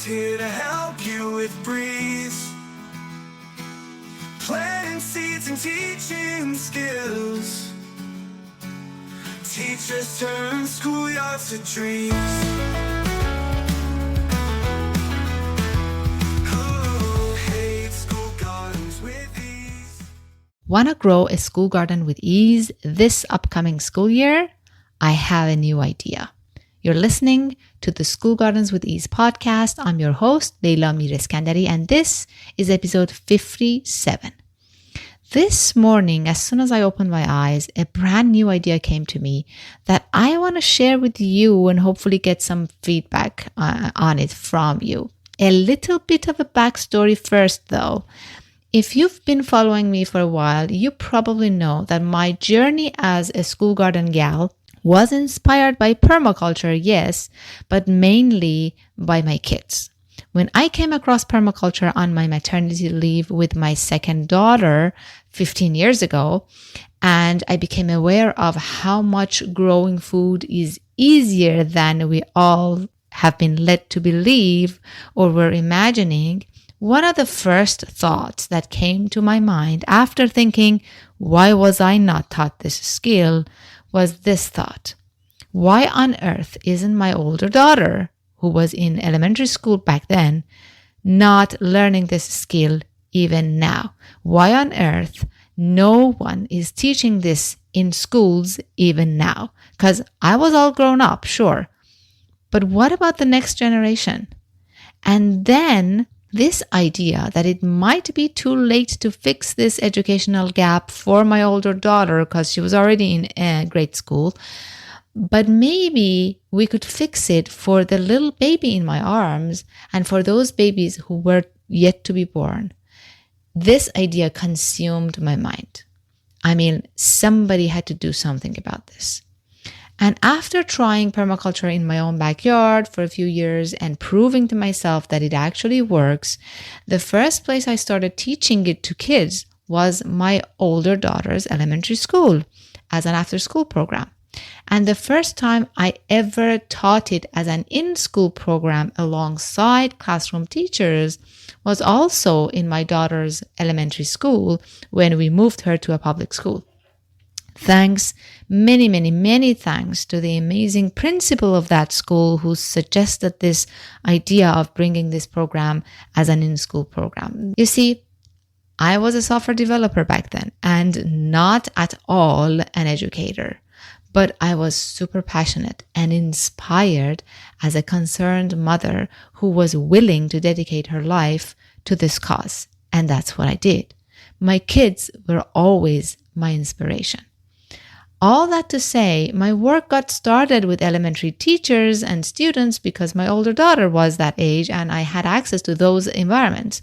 here to help you with breeze. Planting seeds and teaching skills. Teachers turn schoolyards to dreams. Who hates school gardens with ease? Want to grow a school garden with ease this upcoming school year? I have a new idea. You're listening to the School Gardens with Ease podcast. I'm your host, Leila Mireskandari, and this is episode 57. This morning, as soon as I opened my eyes, a brand new idea came to me that I want to share with you and hopefully get some feedback on it from you. A little bit of a backstory first, though. If you've been following me for a while, you probably know that my journey as a school garden gal was inspired by permaculture, yes, but mainly by my kids. When I came across permaculture on my maternity leave with my second daughter 15 years ago, and I became aware of how much growing food is easier than we all have been led to believe or were imagining, one of the first thoughts that came to my mind after thinking, why was I not taught this skill, was this thought. Why on earth isn't my older daughter, who was in elementary school back then, not learning this skill even now? Why on earth no one is teaching this in schools even now? Because I was all grown up, sure. But what about the next generation? And then this idea that it might be too late to fix this educational gap for my older daughter because she was already in grade school, but maybe we could fix it for the little baby in my arms and for those babies who were yet to be born. This idea consumed my mind. I mean, somebody had to do something about this. And after trying permaculture in my own backyard for a few years and proving to myself that it actually works, the first place I started teaching it to kids was my older daughter's elementary school as an after-school program. And the first time I ever taught it as an in-school program alongside classroom teachers was also in my daughter's elementary school when we moved her to a public school. Thanks, many thanks to the amazing principal of that school who suggested this idea of bringing this program as an in-school program. You see, I was a software developer back then and not at all an educator, but I was super passionate and inspired as a concerned mother who was willing to dedicate her life to this cause. And that's what I did. My kids were always my inspiration. All that to say, my work got started with elementary teachers and students because my older daughter was that age and I had access to those environments.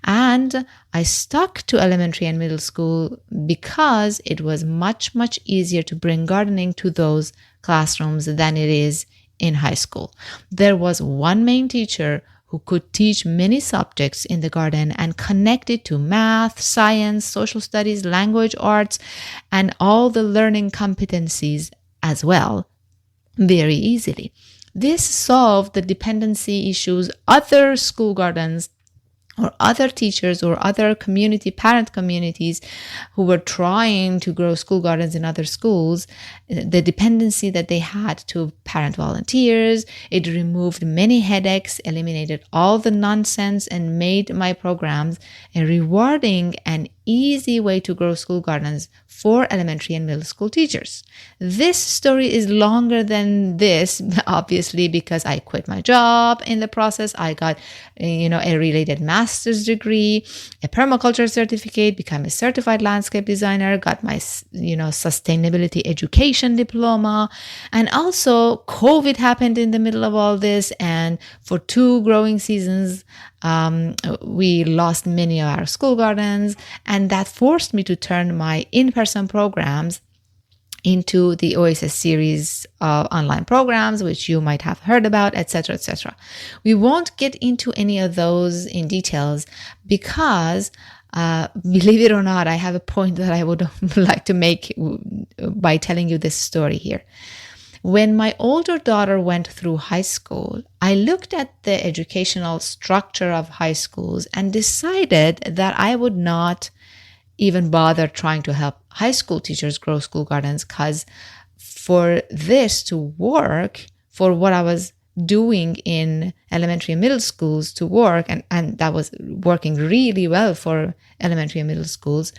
And I stuck to elementary and middle school because it was much easier to bring gardening to those classrooms than it is in high school. There was one main teacher who could teach many subjects in the garden and connect it to math, science, social studies, language arts, and all the learning competencies as well, very easily. This solved the dependency issues other school gardens or other teachers or other parent communities who were trying to grow school gardens in other schools, the dependency that they had to parent volunteers. It removed many headaches, eliminated all the nonsense, and made my programs a rewarding and easy way to grow school gardens for elementary and middle school teachers. This story is longer than this, obviously, because I quit my job in the process. I got, a related master's degree, a permaculture certificate, became a certified landscape designer, got my, sustainability education diploma. And also COVID happened in the middle of all this. And for 2 growing seasons, we lost many of our school gardens, and that forced me to turn my in-person programs into the Oasis series of online programs, which you might have heard about, etc., etc. We won't get into any of those in details because, believe it or not, I have a point that I would like to make by telling you this story here. When my older daughter went through high school, I looked at the educational structure of high schools and decided that I would not even bother trying to help high school teachers grow school gardens, because for this to work, for what I was doing in elementary and middle schools to work, and that was working really well for elementary and middle schools,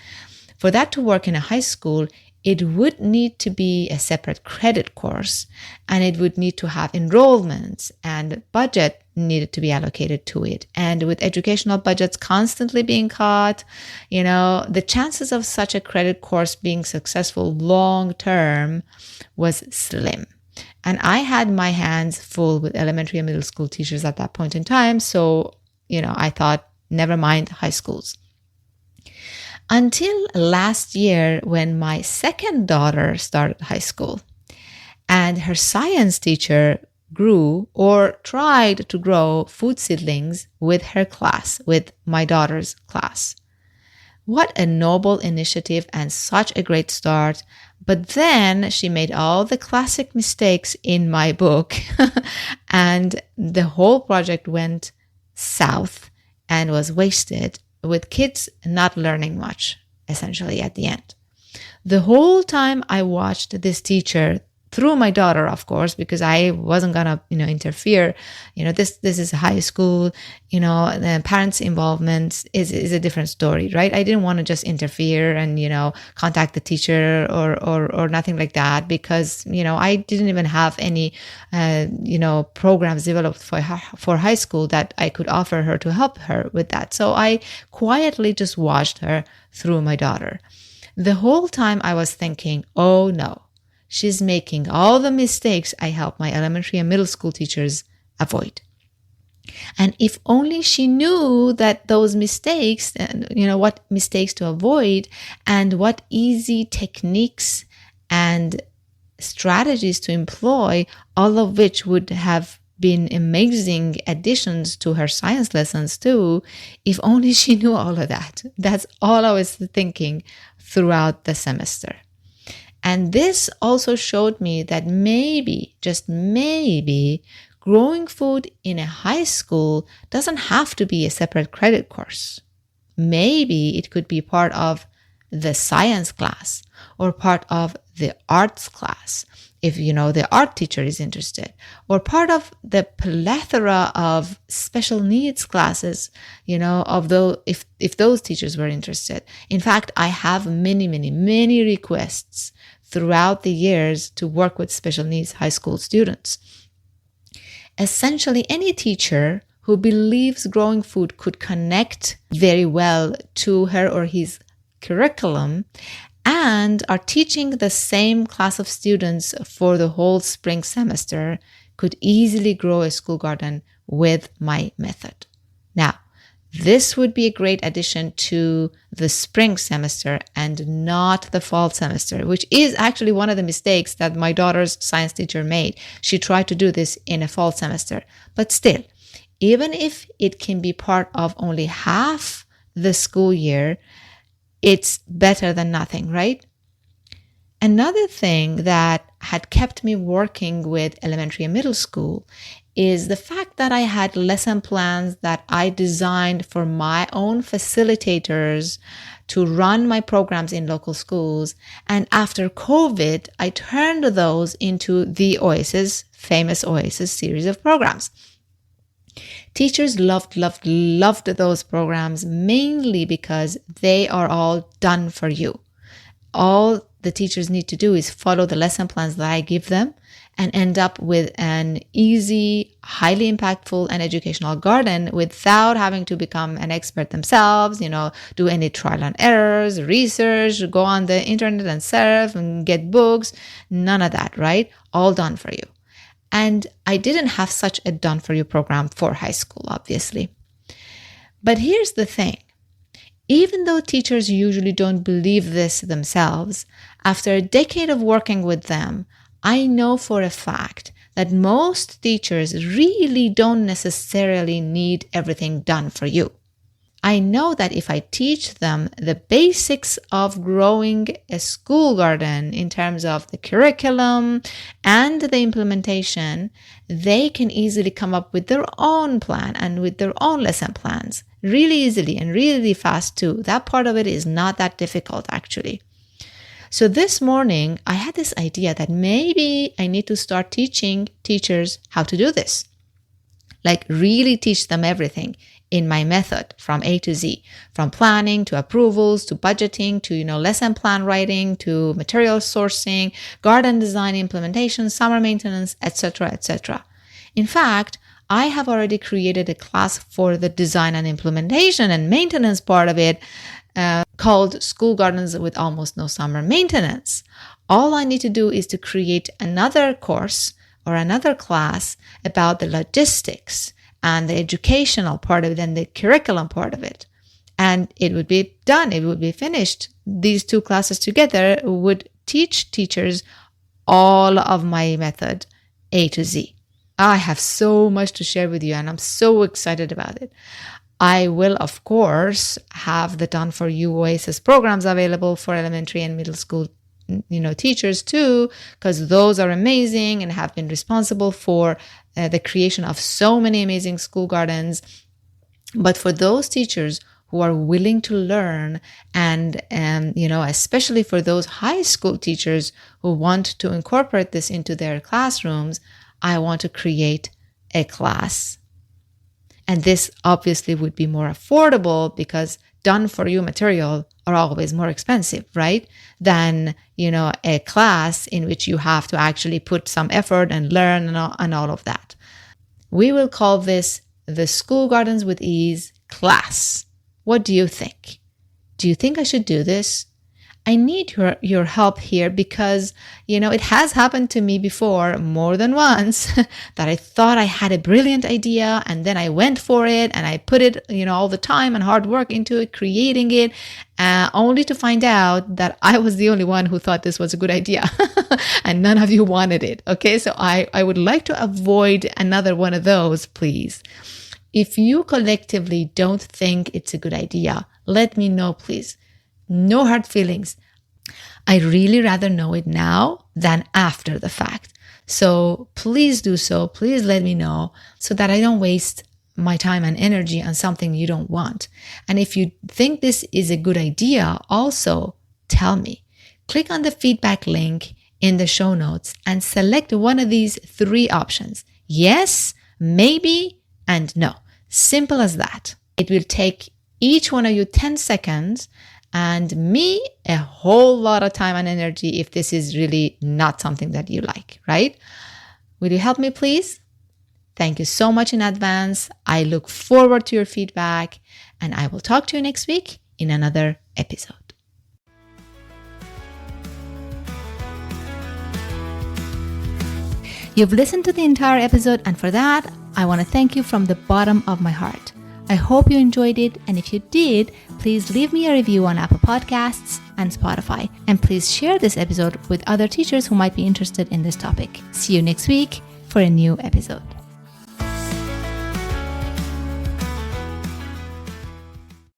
for that to work in a high school, it would need to be a separate credit course, and it would need to have enrollments, and budget needed to be allocated to it. And with educational budgets constantly being cut, the chances of such a credit course being successful long term was slim. And I had my hands full with elementary and middle school teachers at that point in time. So, I thought, never mind high schools. Until last year, when my second daughter started high school and her science teacher grew or tried to grow food seedlings with her class, with my daughter's class. What a noble initiative and such a great start. But then she made all the classic mistakes in my book and the whole project went south and was wasted, with kids not learning much, essentially, at the end. The whole time I watched this teacher, through my daughter, of course, because I wasn't gonna, interfere. This is high school. The parents' involvement is a different story, right? I didn't want to just interfere and contact the teacher or nothing like that, because I didn't even have any programs developed for high school that I could offer her to help her with that. So I quietly just watched her through my daughter. The whole time I was thinking, oh no, she's making all the mistakes I help my elementary and middle school teachers avoid. And if only she knew that those mistakes, what mistakes to avoid and what easy techniques and strategies to employ, all of which would have been amazing additions to her science lessons too, if only she knew all of that. That's all I was thinking throughout the semester. And this also showed me that maybe, just maybe, growing food in a high school doesn't have to be a separate credit course. Maybe it could be part of the science class or part of the arts class, if the art teacher is interested, or part of the plethora of special needs classes, if those teachers were interested. In fact, I have many requests throughout the years to work with special needs high school students. Essentially, any teacher who believes growing food could connect very well to her or his curriculum and are teaching the same class of students for the whole spring semester could easily grow a school garden with my method. Now, this would be a great addition to the spring semester and not the fall semester, which is actually one of the mistakes that my daughter's science teacher made. She tried to do this in a fall semester. But still, even if it can be part of only half the school year, it's better than nothing, right? Another thing that had kept me working with elementary and middle school is the fact that I had lesson plans that I designed for my own facilitators to run my programs in local schools. And after COVID, I turned those into the Oasis, famous Oasis series of programs. Teachers loved those programs, mainly because they are all done for you. All the teachers need to do is follow the lesson plans that I give them and end up with an easy, highly impactful and educational garden without having to become an expert themselves, do any trial and errors, research, go on the internet and surf and get books. None of that, right? All done for you. And I didn't have such a done-for-you program for high school, obviously. But here's the thing. Even though teachers usually don't believe this themselves, after a decade of working with them, I know for a fact that most teachers really don't necessarily need everything done for you. I know that if I teach them the basics of growing a school garden in terms of the curriculum and the implementation, they can easily come up with their own plan and with their own lesson plans really easily and really fast too. That part of it is not that difficult actually. So this morning, I had this idea that maybe I need to start teaching teachers how to do this. Like really teach them everything in my method from A to Z, from planning to approvals to budgeting to, lesson plan writing to material sourcing, garden design implementation, summer maintenance, etc., etc. In fact, I have already created a class for the design and implementation and maintenance part of it called School Gardens with Almost No Summer Maintenance. All I need to do is to create another course or another class about the logistics and the educational part of it and the curriculum part of it. And it would be done. It would be finished. These two classes together would teach teachers all of my method, A to Z. I have so much to share with you and I'm so excited about it. I will, of course, have the Done For You Oasis programs available for elementary and middle school teachers too, because those are amazing and have been responsible for the creation of so many amazing school gardens. But for those teachers who are willing to learn and especially for those high school teachers who want to incorporate this into their classrooms, I want to create a class. And this obviously would be more affordable because done for you material are always more expensive, right? Than, a class in which you have to actually put some effort and learn and all of that. We will call this the School Gardens with Ease class. What do you think? Do you think I should do this? I need your help here because, it has happened to me before more than once that I thought I had a brilliant idea and then I went for it and I put it, all the time and hard work into it, creating it, only to find out that I was the only one who thought this was a good idea and none of you wanted it. Okay, so I would like to avoid another one of those, please. If you collectively don't think it's a good idea, let me know, please. No hard feelings. I really rather know it now than after the fact. So please do so. Please let me know so that I don't waste my time and energy on something you don't want. And if you think this is a good idea, also tell me. Click on the feedback link in the show notes and select one of these 3 options. Yes, maybe, and no. Simple as that. It will take each one of you 10 seconds and me a whole lot of time and energy if this is really not something that you like, right? Will you help me, please? Thank you so much in advance. I look forward to your feedback and I will talk to you next week in another episode. You've listened to the entire episode, and for that, I want to thank you from the bottom of my heart. I hope you enjoyed it, and if you did, please leave me a review on Apple Podcasts and Spotify, and please share this episode with other teachers who might be interested in this topic. See you next week for a new episode.